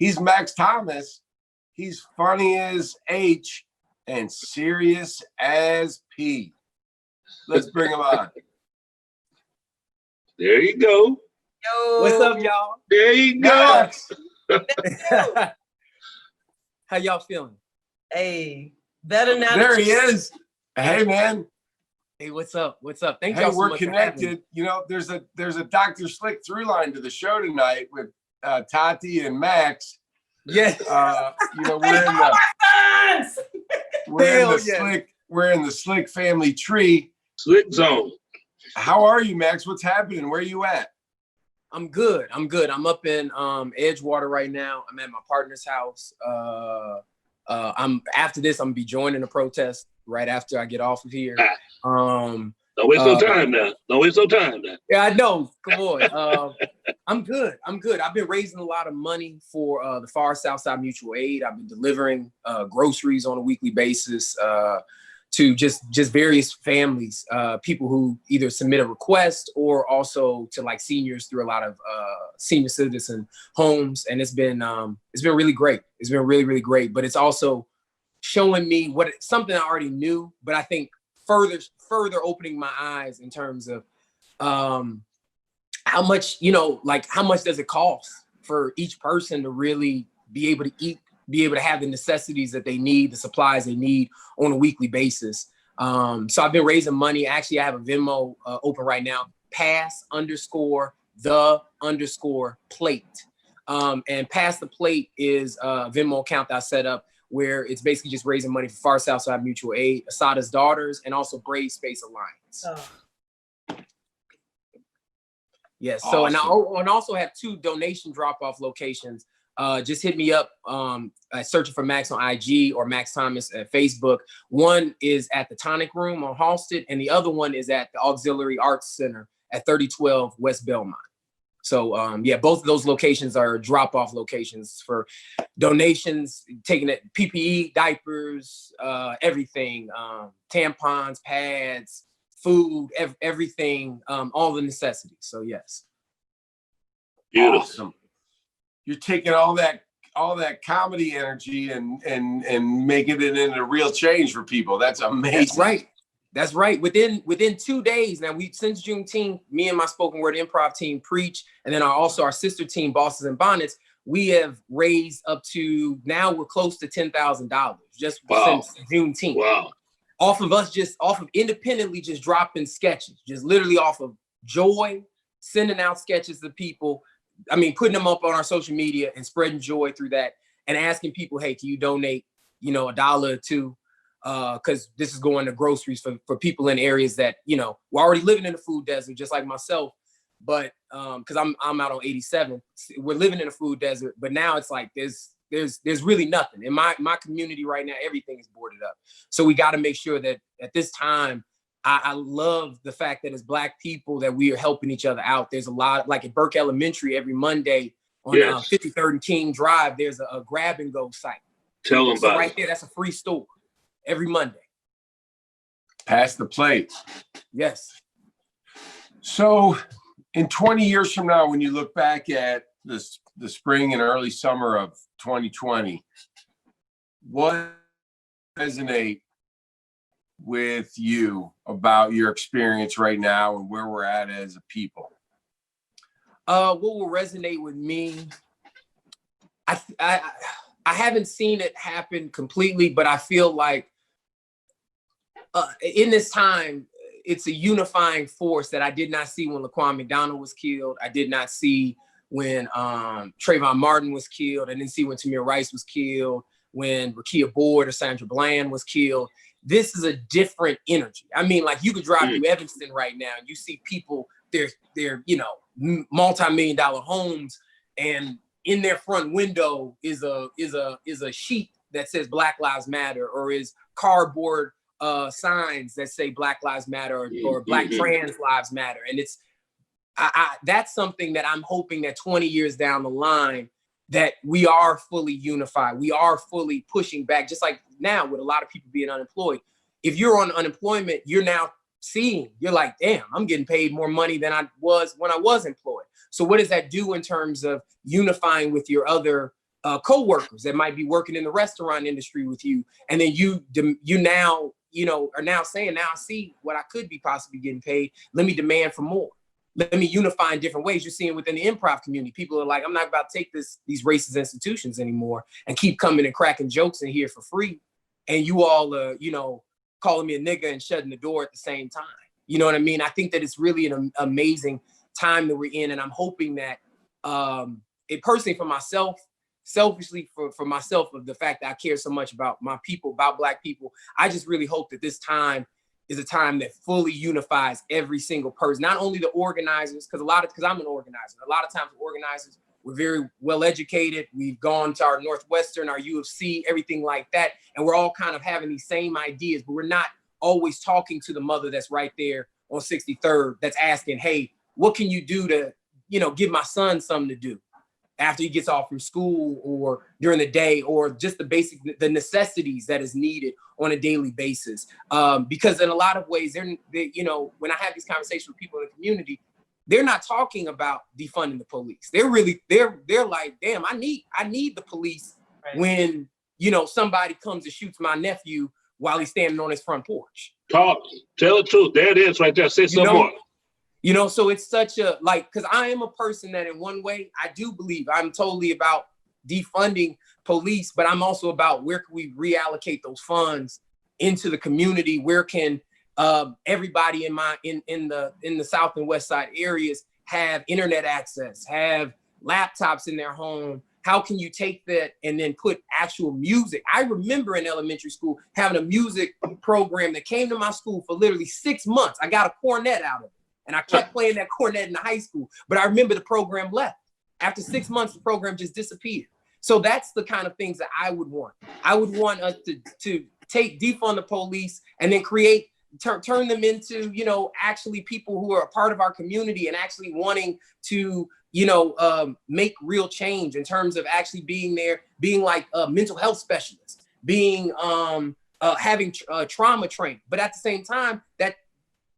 He's Max Thomas. He's funny as H and serious as P. Let's bring him on. There you go. Yo. What's up, y'all? There you go. How y'all feeling? Hey, better now. There he is. Hey, man. Hey, what's up? What's up? Thank Hey, y'all so we're much for having me. connected. You know, there's a Dr. Slick through line to the show tonight with Tati and Max. Yes. You know, we're in the Slick family tree. Slick zone. How are you, Max? What's happening? Where are you at? I'm good. I'm up in Edgewater right now. I'm at my partner's house. After this, I'm gonna be joining a protest right after I get off of here. Don't waste no time now. Don't waste no time now. Yeah, I know. Come on. I'm good. I've been raising a lot of money for the Far Southside Mutual Aid. I've been delivering groceries on a weekly basis to just various families, people who either submit a request or also to like seniors through a lot of senior citizen homes. And it's been really great. It's been really, really great. But it's also showing me something I already knew, but I think further opening my eyes in terms of how much, how much does it cost for each person to really be able to eat, be able to have the necessities that they need, the supplies they need on a weekly basis. So I've been raising money. Actually, I have a Venmo open right now, pass_the_plate. And Pass the Plate is a Venmo account that I set up where it's basically just raising money for Far Southside Mutual Aid, Asada's Daughters, and also Brave Space Alliance. Oh. Yes. Awesome. So, and I also have 2 donation drop-off locations. Just hit me up, searching for Max on IG or Max Thomas at Facebook. One is at the Tonic Room on Halsted, and the other one is at the Auxiliary Arts Center at 3012 West Belmont. So, yeah, both of those locations are drop-off locations for donations, taking it, PPE, diapers, everything, tampons, pads, food, everything, all the necessities. So, yes. Beautiful. Awesome. You're taking all that comedy energy and making it into real change for people. That's amazing. That's right. That's right. Within 2 days now, since Juneteenth, me and my spoken word improv team Preach, and then also our sister team Bosses and Bonnets, we have raised up to now we're close to $10,000 just since Juneteenth. Wow. Off of independently just dropping sketches, just literally off of joy, sending out sketches to people. I mean, putting them up on our social media and spreading joy through that and asking people, hey, can you donate, $1 or $2? Because this is going to groceries for people in areas that, we're already living in a food desert, just like myself. But because I'm out on 87, we're living in a food desert. But now it's like there's really nothing in my community right now. Everything is boarded up. So we got to make sure that at this time, I love the fact that as Black people that we are helping each other out. There's a lot, like at Burke Elementary, every Monday on 53rd and King Drive, there's a grab and go site. Tell them about right it. there, that's a free store every Monday. Pass the plate. Yes. So in 20 years from now, when you look back at the spring and early summer of 2020, what resonate with you about your experience right now and where we're at as a people? What will resonate with me? I haven't seen it happen completely, but I feel like in this time, it's a unifying force that I did not see when Laquan McDonald was killed. I did not see when Trayvon Martin was killed. I didn't see when Tamir Rice was killed, when Rekia Board or Sandra Bland was killed. This is a different energy. I mean, like you could drive through Evanston right now and you see people, they're multi-million-dollar homes, and in their front window is a sheet that says Black Lives Matter, or is cardboard signs that say Black Lives Matter or Black trans lives matter. And it's that's something that I'm hoping that 20 years down the line that we are fully unified. We are fully pushing back, just like now with a lot of people being unemployed. If you're on unemployment, you're now you're like, damn, I'm getting paid more money than I was when I was employed. So what does that do in terms of unifying with your other co-workers that might be working in the restaurant industry with you, and then you now are now saying, now I see what I could be possibly getting paid. Let me demand for more. Let me unify in different ways. You're seeing within the improv community, people are like, I'm not about to take these racist institutions anymore and keep coming and cracking jokes in here for free. And you all are, calling me a nigga and shutting the door at the same time. You know what I mean? I think that it's really an amazing time that we're in. And I'm hoping that it personally for myself, selfishly for myself, of the fact that I care so much about my people, about Black people, I just really hope that this time is a time that fully unifies every single person, not only the organizers, because I'm an organizer. A lot of times organizers, we're very well educated. We've gone to our Northwestern, our U of C, everything like that. And we're all kind of having these same ideas, but we're not always talking to the mother that's right there on 63rd that's asking, hey, what can you do to, give my son something to do after he gets off from school or during the day, or just the necessities that is needed on a daily basis. Because in a lot of ways, when I have these conversations with people in the community, they're not talking about defunding the police. They're like, damn, I need the police when, somebody comes and shoots my nephew while he's standing on his front porch. Tell the truth. There it is right there. Say some more. So it's such a, because I am a person that in one way, I do believe I'm totally about defunding police, but I'm also about where can we reallocate those funds into the community? Where can everybody in the South and West Side areas have internet access, have laptops in their home? How can you take that and then put actual music? I remember in elementary school having a music program that came to my school for literally 6 months. I got a cornet out of it. And I kept playing that cornet in the high school, but I remember the program left. After 6 months, the program just disappeared. So that's the kind of things that I would want. I would want us to defund the police and then turn them into, actually people who are a part of our community and actually wanting to, make real change in terms of actually being there, being like a mental health specialist, being, having trauma training. But at the same time,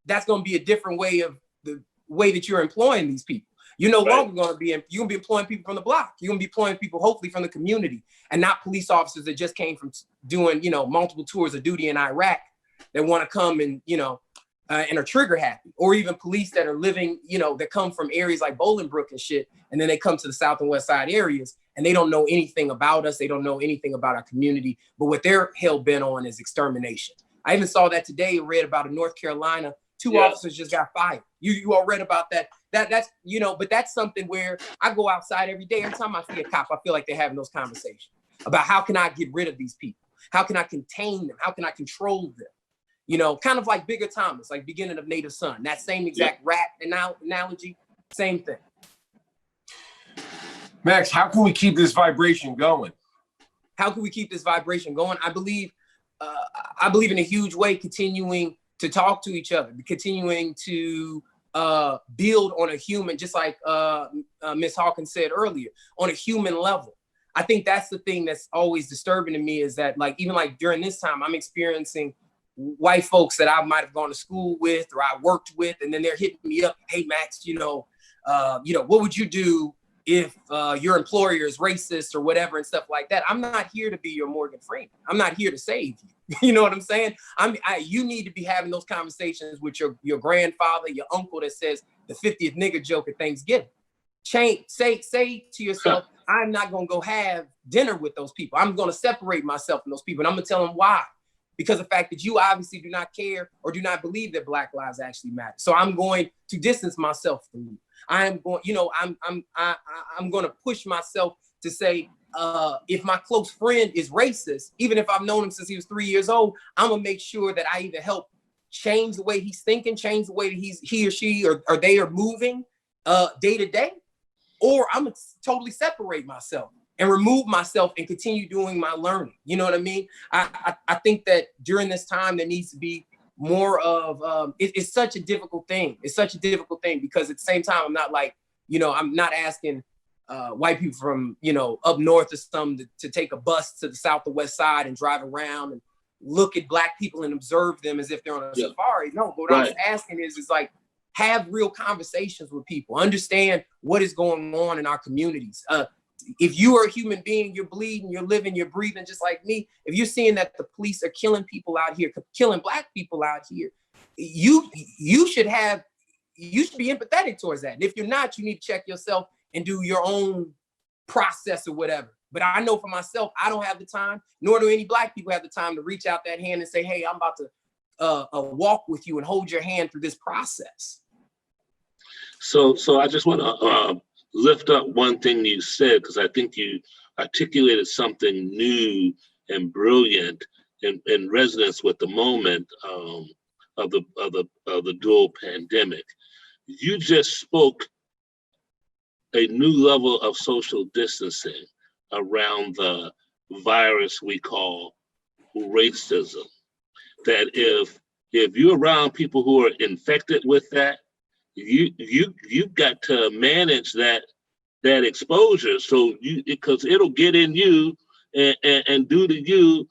that's going to be a different way of the way that you're employing these people. You're no longer going to be, you're going to be employing people from the block. You're going to be employing people, hopefully from the community, and not police officers that just came from doing, multiple tours of duty in Iraq that want to come and, and are trigger happy, or even police that are living, that come from areas like Bolingbrook and shit. And then they come to the South and West Side areas and they don't know anything about us. They don't know anything about our community, but what they're hell bent on is extermination. I even saw that today, read about in North Carolina, two officers just got fired. You all read about that. That's, but that's something where I go outside every day. Every time I see a cop, I feel like they're having those conversations about how can I get rid of these people? How can I contain them? How can I control them? Kind of like Bigger Thomas, like beginning of Native Son, that same exact rap analogy, same thing. Max, how can we keep this vibration going? How can we keep this vibration going? I believe in a huge way, continuing to talk to each other, continuing to build on a human, just like Ms. Hawkins said earlier, on a human level. I think that's the thing that's always disturbing to me, is that even during this time, I'm experiencing white folks that I might have gone to school with or I worked with, and then they're hitting me up, hey Max, what would you do if your employer is racist or whatever and stuff like that? I'm not here to be your Morgan Freeman. I'm not here to save you. You know what I'm saying? You need to be having those conversations with your grandfather, your uncle that says the 50th nigga joke at Thanksgiving. Say to yourself, I'm not gonna go have dinner with those people. I'm gonna separate myself from those people, and I'm gonna tell them why. Because the fact that you obviously do not care or do not believe that Black lives actually matter. So I'm going to distance myself from you. I'm going to push myself to say, if my close friend is racist, even if I've known him since he was 3 years old, I'm gonna make sure that I either help change the way he's thinking, change the way that he or she or they are moving day to day, or I'm gonna totally separate myself and remove myself and continue doing my learning. You know what I mean? I think that during this time there needs to be more of, it's such a difficult thing. It's such a difficult thing because at the same time, I'm not I'm not asking white people from, up north or something to take a bus to the South or West Side and drive around and look at Black people and observe them as if they're on a safari. No, but what I'm asking is have real conversations with people, understand what is going on in our communities. if you are a human being, you're bleeding, you're living, you're breathing just like me. If you're seeing that the police are killing people out here, killing Black people out here, you should be empathetic towards that. And if you're not, you need to check yourself and do your own process or whatever. But I know for myself, I don't have the time, nor do any Black people have the time to reach out that hand and say, hey, I'm about to walk with you and hold your hand through this process. So I just want to lift up one thing you said, because I think you articulated something new and brilliant in resonance with the moment of the dual pandemic. You just spoke a new level of social distancing around the virus we call racism. That if you're around people who are infected with that, you've got to manage that exposure. So because it'll get in you and do to you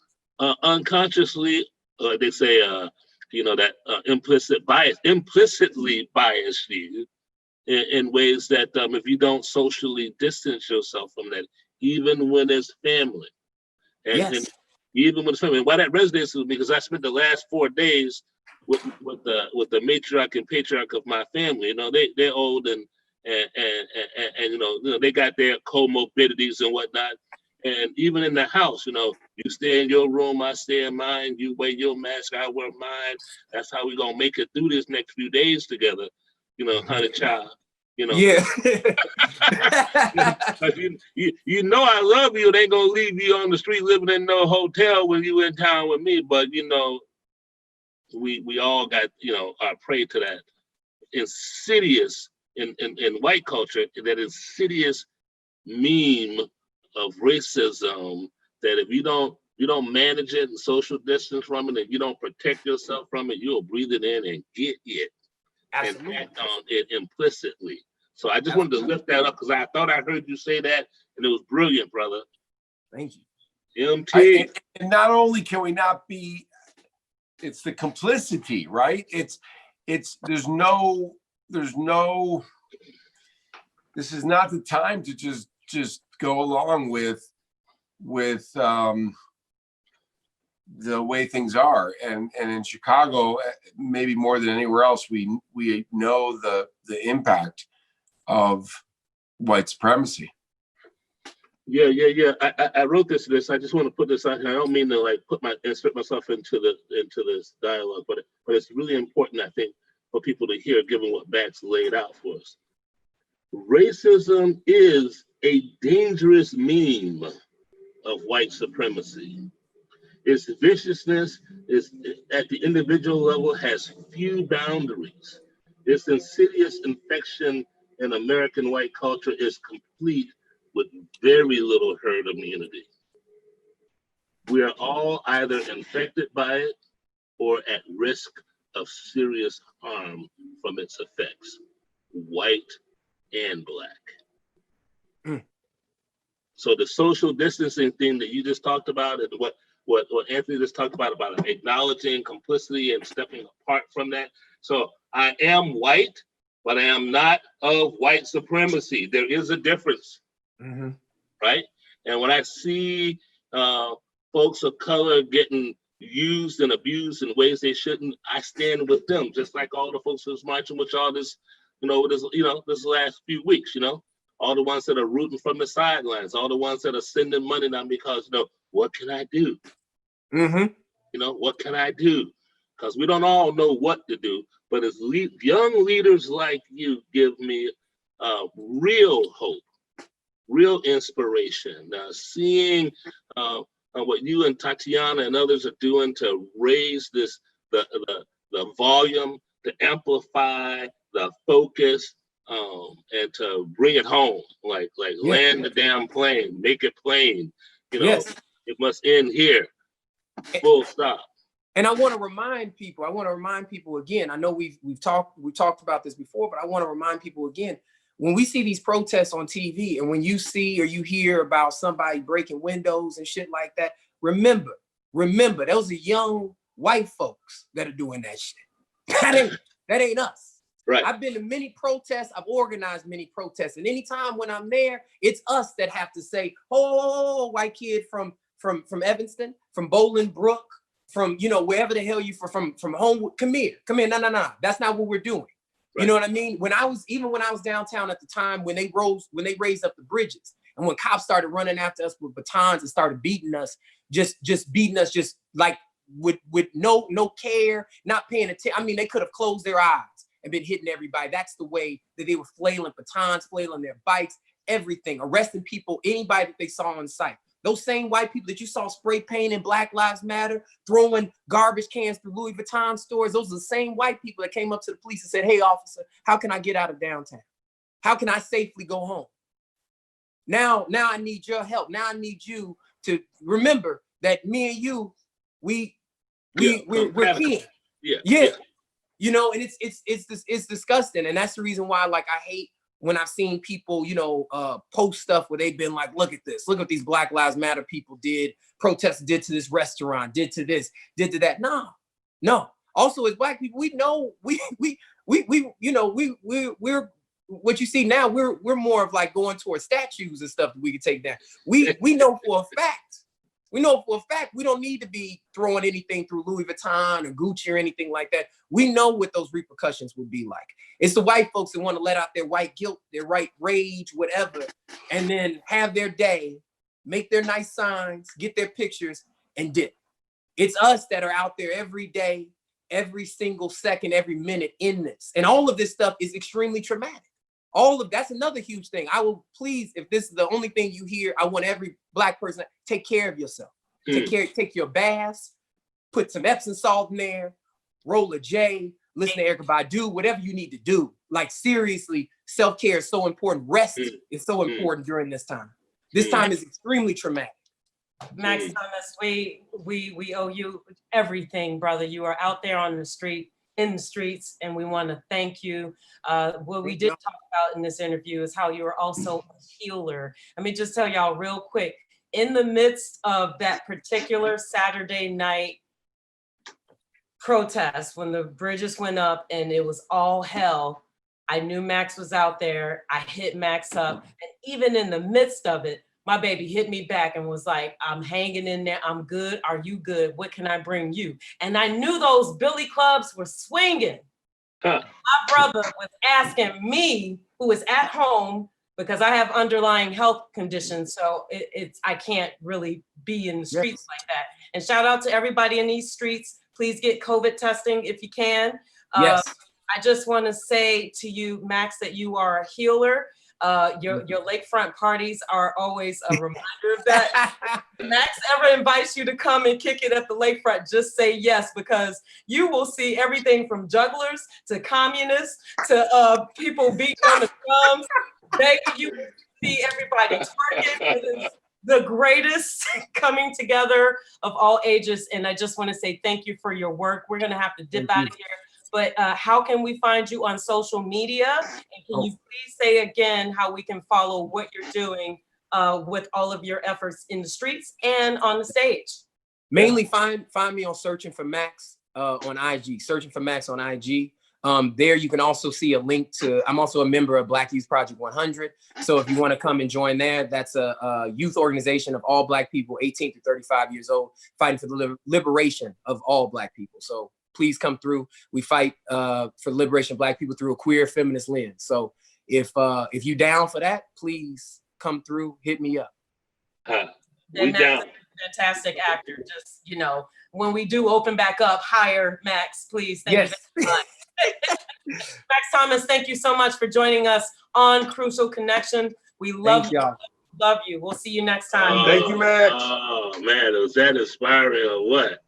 unconsciously. They say that implicitly bias you in ways that if you don't socially distance yourself from that, even when it's family, and even when it's family. Why that resonates with me, because I spent the last 4 days with the matriarch and patriarch of my family. They're old and they got their comorbidities and whatnot. And even in the house, you stay in your room, I stay in mine. You wear your mask, I wear mine. That's how we gonna make it through this next few days together. Honey child. Yeah. I love you. They ain't gonna leave you on the street living in no hotel when you in town with me. But we all got are prey to that insidious in white culture, that insidious meme of racism, that if you don't manage it and social distance from it, and you don't protect yourself from it, you'll breathe it in and get it. Absolutely. And act on it implicitly. So I just wanted to lift that up because I thought I heard you say that, and it was brilliant, brother. Thank you. MT. And not only can we not be, it's the complicity, right? There's no, this is not the time to just go along with the way things are, and in Chicago, maybe more than anywhere else, we know the impact of white supremacy. Yeah. I wrote this. I just want to put this out here. I don't mean to insert myself into this dialogue, but it's really important, I think, for people to hear, given what Bax laid out for us. Racism is a dangerous meme of white supremacy. Its viciousness is at the individual level has few boundaries. Its insidious infection in American white culture is complete with very little herd immunity. We are all either infected by it or at risk of serious harm from its effects, white and Black. So the social distancing thing that you just talked about, and what Anthony just talked about acknowledging complicity and stepping apart from that. So I am white, but I am not of white supremacy. There is a difference, right? And when I see folks of color getting used and abused in ways they shouldn't, I stand with them, just like all the folks who's marching with y'all this last few weeks, all the ones that are rooting from the sidelines, all the ones that are sending money now because, what can I do? What can I do? Because we don't all know what to do, but as young leaders like you give me real hope, real inspiration, seeing what you and Tatiana and others are doing to raise the volume, to amplify the focus, and to bring it home, like land the damn plane, make it plain. It must end here. Full stop. And I want to remind people again. I know we've talked about this before, but I want to remind people again. When we see these protests on TV, and when you see or you hear about somebody breaking windows and shit like that, remember, those are young white folks that are doing that shit. That ain't us. Right. I've been to many protests. I've organized many protests. And anytime when I'm there, it's us that have to say, oh, white kid from Evanston, from Bolingbrook, from, you know, wherever the hell you from Homewood, come here. No. That's not what we're doing. Right. You know what I mean? When I was downtown at the time, when they raised up the bridges, and when cops started running after us with batons and started beating us, just like with no care, not paying attention. I mean, they could have closed their eyes and been hitting everybody. That's the way that they were flailing batons, flailing their bikes, everything, arresting people, anybody that they saw on sight. Those same white people that you saw spray painting Black Lives Matter, throwing garbage cans through Louis Vuitton stores, those are the same white people that came up to the police and said, hey, officer, how can I get out of downtown? How can I safely go home? Now I need your help. Now I need you to remember that me and you, we're kin. Yeah. You know, and it's disgusting. And that's the reason why, like, I hate when I've seen people, you know, post stuff where they've been like, look at this, look what these Black Lives Matter people did, protests did to this restaurant, did to this, did to that. No. Also, as Black people, we know we're what you see now, we're more of like going towards statues and stuff that we can take down. We know for a fact. We know for a fact we don't need to be throwing anything through Louis Vuitton or Gucci or anything like that. We know what those repercussions would be like. It's the white folks that want to let out their white guilt, their white rage, whatever, and then have their day, make their nice signs, get their pictures, and dip. It's us that are out there every day, every single second, every minute in this. And all of this stuff is extremely traumatic. That's another huge thing. I will please, if this is the only thing you hear, I want every Black person, take care of yourself. Take your baths, put some Epsom salt in there, roll a J, listen to Erykah Badu, whatever you need to do. Like, seriously, self-care is so important. Rest is so important during this time. This time is extremely traumatic. Max Thomas, we owe you everything, brother. You are out there on the street, in the streets, and we want to thank you. What we did talk about in this interview is how you are also a healer. Let me just tell y'all real quick, in the midst of that particular Saturday night protest, when the bridges went up and it was all hell, I knew Max was out there. I hit Max up, and even in the midst of it, my baby hit me back and was like, I'm hanging in there. I'm good. Are you good? What can I bring you? And I knew those billy clubs were swinging. My brother was asking me, who is at home, because I have underlying health conditions. So I can't really be in the streets like that. And shout out to everybody in these streets. Please get COVID testing if you can. Yes. I just want to say to you, Max, that you are a healer. Your lakefront parties are always a reminder of that. Max ever invites you to come and kick it at the lakefront, just say yes, because you will see everything from jugglers to communists to people beating on the drums. You see everybody twerking. It is the greatest coming together of all ages. And I just want to say thank you for your work. We're going to have to dip out of here. But how can we find you on social media? And can you please say again how we can follow what you're doing with all of your efforts in the streets and on the stage? Mainly find me on Searching for Max on IG, Searching for Max on IG. There you can also see a link to, I'm also a member of Black Youth Project 100. So if you want to come and join there, that's a youth organization of all Black people, 18 to 35 years old, fighting for the liberation of all Black people. So please come through. We fight for the liberation of Black people through a queer feminist lens. So if you down for that, please come through, hit me up. We down. Fantastic actor. Just, you know, when we do open back up, hire Max, please. Thank you very much. Max Thomas, thank you so much for joining us on Crucial Connection. We love you. Love you. We'll see you next time. Thank you, Max. Oh man, was that inspiring or what?